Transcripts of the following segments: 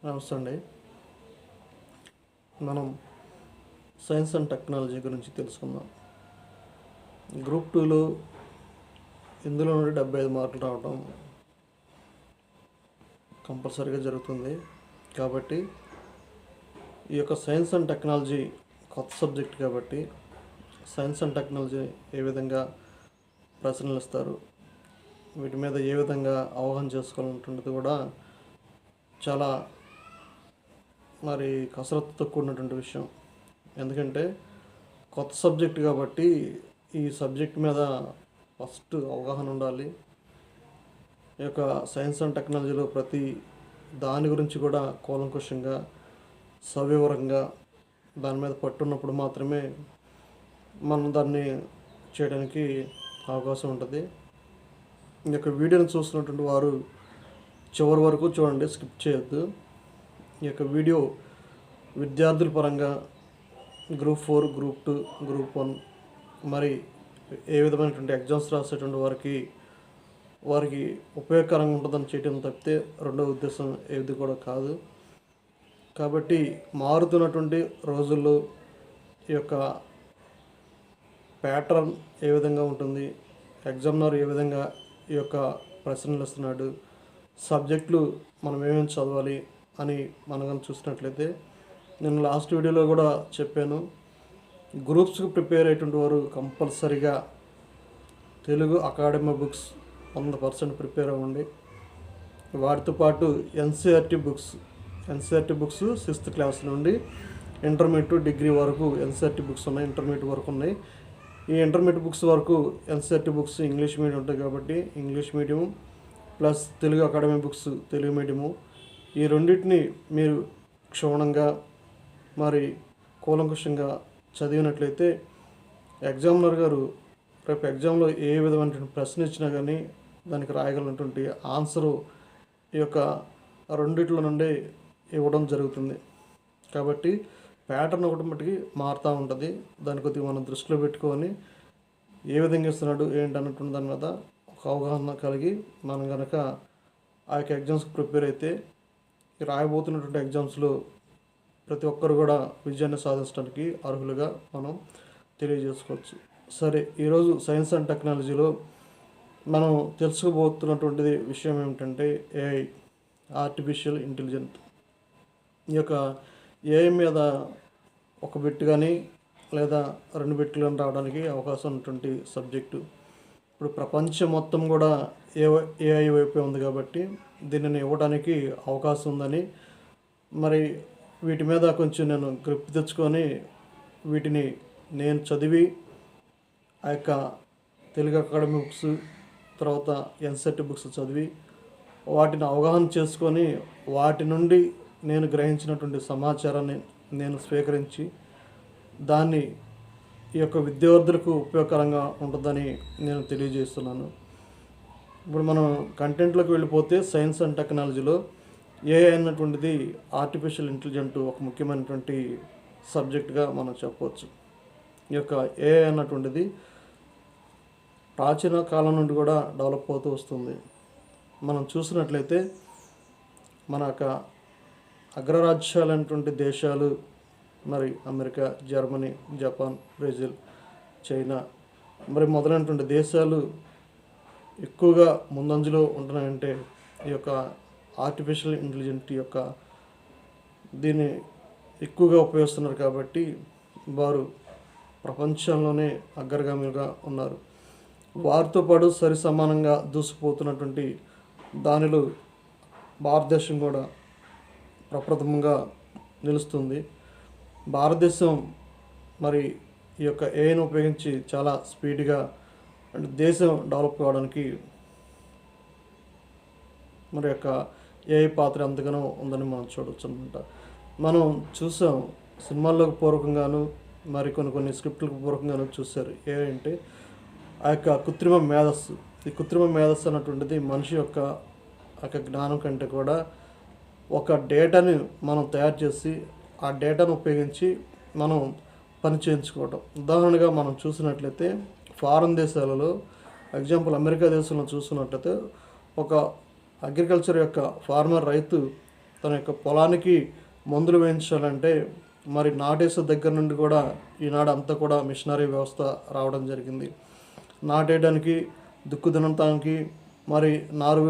నమస్తే అండి. మనం సైన్స్ అండ్ టెక్నాలజీ గురించి తెలుసుకుందాం. గ్రూప్ 2లో ఇందులో నుండి 75 మార్కులు రావడం కంపల్సరీగా జరుగుతుంది. కాబట్టి ఈ యొక్క సైన్స్ అండ్ టెక్నాలజీ కొత్త సబ్జెక్ట్ కాబట్టి సైన్స్ అండ్ టెక్నాలజీ ఏ విధంగా ప్రశ్నలు ఇస్తారు, వీటి మీద ఏ విధంగా అవగాహన చేసుకోవాలన్నటువంటిది కూడా చాలా కసరత్తుతో కూడినటువంటి విషయం. ఎందుకంటే కొత్త సబ్జెక్ట్ కాబట్టి ఈ సబ్జెక్ట్ మీద ఫస్ట్ అవగాహన ఉండాలి. ఈ యొక్క సైన్స్ అండ్ టెక్నాలజీలో ప్రతి దాని గురించి కూడా కూలంకషంగా సవివరంగా దాని మీద పట్టున్నప్పుడు మాత్రమే మనం దాన్ని చేయడానికి అవకాశం ఉంటుంది. ఈ యొక్క వీడియోని చూస్తున్నటువంటి వారు చివరి వరకు చూడండి, స్కిప్ చేయొద్దు. ఈ యొక్క వీడియో విద్యార్థుల పరంగా గ్రూప్ 4, గ్రూప్ 2, గ్రూప్ 1 మరి ఏ విధమైనటువంటి ఎగ్జామ్స్ రాసేటువంటి వారికి ఉపయోగకరంగా ఉంటుందని చేయడం తప్పితే రెండవ ఉద్దేశం ఏది కూడా కాదు. కాబట్టి మారుతున్నటువంటి రోజుల్లో ఈ యొక్క ప్యాటర్న్ ఏ విధంగా ఉంటుంది, ఎగ్జామినర్ ఏ విధంగా ఈ యొక్క ప్రశ్నలు ఇస్తున్నాడు, సబ్జెక్టులు మనం ఏమేమి చదవాలి అని మనం కానీ చూసినట్లయితే, నేను లాస్ట్ వీడియోలో కూడా చెప్పాను, గ్రూప్స్కి ప్రిపేర్ అయ్యేటువంటి వారు కంపల్సరిగా తెలుగు అకాడమీ బుక్స్ 100% ప్రిపేర్ అవ్వండి. వాటితో పాటు ఎన్సీఆర్టీ బుక్స్ 6th క్లాస్ నుండి ఇంటర్మీడియట్ డిగ్రీ వరకు ఎన్సీఆర్టీ బుక్స్ ఉన్నాయి, ఇంటర్మీడియట్ వరకు ఉన్నాయి. ఈ ఇంటర్మీడియట్ బుక్స్ వరకు ఎన్సీఆర్టీ బుక్స్ ఇంగ్లీష్ మీడియం ఉంటాయి కాబట్టి English medium plus Telugu academy books Telugu medium, ఈ రెండింటిని మీరు క్షుణ్ణంగా కూలంకషంగా చదివినట్లయితే ఎగ్జామినర్ గారు రేపు ఎగ్జామ్లో ఏ విధమైనటువంటి ప్రశ్న ఇచ్చినా కానీ దానికి రాయగలిగినటువంటి ఆన్సరు ఈ యొక్క రెండిట్లో నుండి ఇవ్వడం జరుగుతుంది. కాబట్టి ప్యాటర్న్ ఒకటి మట్టుకి మారుతూ ఉంటుంది. దాని కొద్దిగా మనం దృష్టిలో పెట్టుకొని ఏ విధంగా ఇస్తున్నాడు ఏంటి అన్నటువంటి దాని మీద ఒక అవగాహన కలిగి మనం కనుక ఆ యొక్క ఎగ్జామ్స్కి ప్రిపేర్ అయితే రాయబోతున్నటువంటి ఎగ్జామ్స్లో ప్రతి ఒక్కరు కూడా విజయాన్ని సాధించడానికి అర్హులుగా మనం తెలియజేసుకోవచ్చు. సరే, ఈరోజు సైన్స్ అండ్ టెక్నాలజీలో మనం తెలుసుకోబోతున్నటువంటిది విషయం ఏమిటంటే ఏఐ, ఆర్టిఫిషియల్ ఇంటెలిజెన్స్. ఈ యొక్క ఏఐ మీద ఒక బిట్ కానీ లేదా 2 బిట్లు కానీ రావడానికి అవకాశం ఉన్నటువంటి సబ్జెక్టు. ఇప్పుడు ప్రపంచం మొత్తం కూడా ఏఐ వైపే ఉంది కాబట్టి దీనిని ఇవ్వడానికి అవకాశం ఉందని వీటి మీద కొంచెం నేను గ్రిప్ తెచ్చుకొని వీటిని నేను చదివి ఆ యొక్క తెలుగు అకాడమీ బుక్స్ తర్వాత ఎన్సీఆర్టీ బుక్స్ చదివి వాటిని అవగాహన చేసుకొని వాటి నుండి నేను గ్రహించినటువంటి సమాచారాన్ని నేను స్వీకరించి దాన్ని ఈ యొక్క విద్యార్థులకు ఉపయోగకరంగా ఉంటుందని నేను తెలియజేస్తున్నాను. ఇప్పుడు మనం కంటెంట్లోకి వెళ్ళిపోతే సైన్స్ అండ్ టెక్నాలజీలో ఏఐ అన్నటువంటిది ఆర్టిఫిషియల్ ఇంటెలిజెంట్ ఒక ముఖ్యమైనటువంటి సబ్జెక్ట్గా మనం చెప్పవచ్చు. ఈ యొక్క ఏఐ అన్నటువంటిది ప్రాచీన కాలం నుండి కూడా డెవలప్ అవుతూ వస్తుంది. మనం చూసినట్లయితే మన యొక్క అగ్రరాజ్యాలైనటువంటి దేశాలు America, Germany, Japan, Brazil, China మొదలైనటువంటి దేశాలు ఎక్కువగా ముందంజలో ఉంటున్నాయంటే ఈ యొక్క ఆర్టిఫిషియల్ ఇంటెలిజెంట్ యొక్క దీన్ని ఎక్కువగా ఉపయోగిస్తున్నారు. కాబట్టి వారు ప్రపంచంలోనే అగ్రగామిగా ఉన్నారు. వారితో పాటు సరి సమానంగా దూసుకుపోతున్నటువంటి దానిలో భారతదేశం కూడా ప్రప్రథమంగా నిలుస్తుంది. భారతదేశం ఈ యొక్క ఏఐని ఉపయోగించి చాలా స్పీడ్గా దేశం డెవలప్ కావడానికి యొక్క ఏఐ పాత్ర ఎంతగానో ఉందని మనం చూడవచ్చు అనమాట. మనం చూసాం సినిమాల్లోకి పూర్వకంగాను కొన్ని స్క్రిప్ట్లకు పూర్వకంగాను చూశారు. ఏఐ అంటే ఆ యొక్క కృత్రిమ మేధస్సు. ఈ కృత్రిమ మేధస్సు అన్నటువంటిది మనిషి యొక్క జ్ఞానం కంటే కూడా ఒక డేటాని మనం తయారు చేసి ఆ డేటాను ఉపయోగించి మనం పని చేయించుకోవటం. ఉదాహరణగా మనం చూసినట్లయితే ఫారెన్ దేశాలలో ఎగ్జాంపుల్ అమెరికా దేశంలో చూసినట్లయితే ఒక అగ్రికల్చర్ యొక్క ఫార్మర్ రైతు తన యొక్క పొలానికి మందులు వేయించాలంటే మరి నాటేసే దగ్గర నుండి కూడా ఈనాడు అంతా కూడా మిషనరీ వ్యవస్థ రావడం జరిగింది. నాటేయడానికి, దుక్కు దున్నటానికి, మరి నారు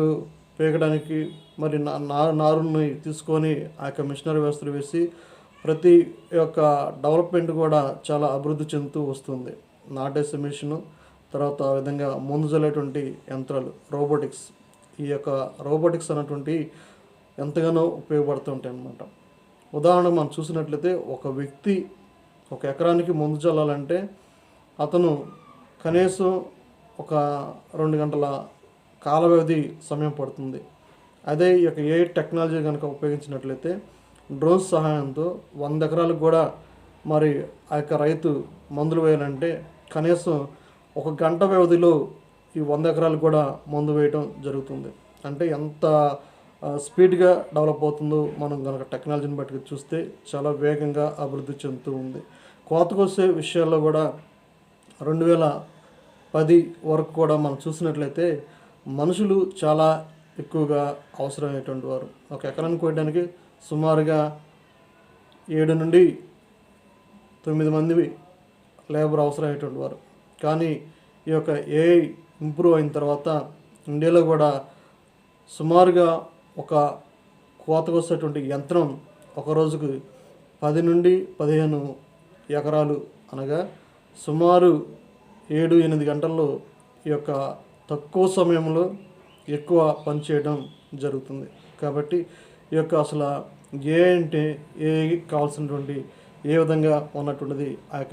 పీకడానికి, మరి నారుని తీసుకొని ఆ యొక్క మిషనరీ వ్యవస్థలు వేసి ప్రతి యొక్క డెవలప్మెంట్ కూడా చాలా అభివృద్ధి చెందుతూ వస్తుంది. నాటేసే మిషను, తర్వాత ఆ విధంగా ముందు చల్లేటువంటి యంత్రాలు, రోబోటిక్స్. ఈ యొక్క రోబోటిక్స్ అనేటువంటి ఎంతగానో ఉపయోగపడుతుంటాయి అన్నమాట. ఉదాహరణ మనం చూసినట్లయితే ఒక వ్యక్తి ఒక ఎకరానికి మందు చల్లాలంటే అతను కనీసం ఒక 2 గంటల కాల వ్యవధి సమయం పడుతుంది. అదే ఈ యొక్క ఏఐ టెక్నాలజీ కనుక ఉపయోగించినట్లయితే డ్రోన్స్ సహాయంతో 100 ఎకరాలకు కూడా మరి ఆ యొక్క రైతు మందులు వేయాలంటే కనీసం 1 గంట వ్యవధిలో ఈ 100 ఎకరాలకు కూడా మందు వేయడం జరుగుతుంది. అంటే ఎంత స్పీడ్గా డెవలప్ అవుతుందో మనం కనుక టెక్నాలజీని బట్టి చూస్తే చాలా వేగంగా అభివృద్ధి చెందుతూ ఉంది. కోతకొచ్చే విషయాల్లో కూడా 2010 వరకు కూడా మనం చూసినట్లయితే మనుషులు చాలా ఎక్కువగా అవసరమైనటువంటి వారు. ఒక ఎకరాన్ని కోయడానికి సుమారుగా 7 నుండి 9 మంది లేబర్ అవసరమైనటువంటి వారు. కానీ ఈ యొక్క ఏఐ ఇంప్రూవ్ అయిన తర్వాత ఇండియాలో కూడా సుమారుగా ఒక కోతకొచ్చేటువంటి యంత్రం ఒక రోజుకు 10 నుండి 15 ఎకరాలు అనగా సుమారు 7-8 గంటల్లో ఈ యొక్క తక్కువ సమయంలో ఎక్కువ పని చేయడం జరుగుతుంది. కాబట్టి ఈ యొక్క అసలు ఏ అంటే ఏ కావాల్సినటువంటి ఏ విధంగా ఉన్నటువంటిది ఆ యొక్క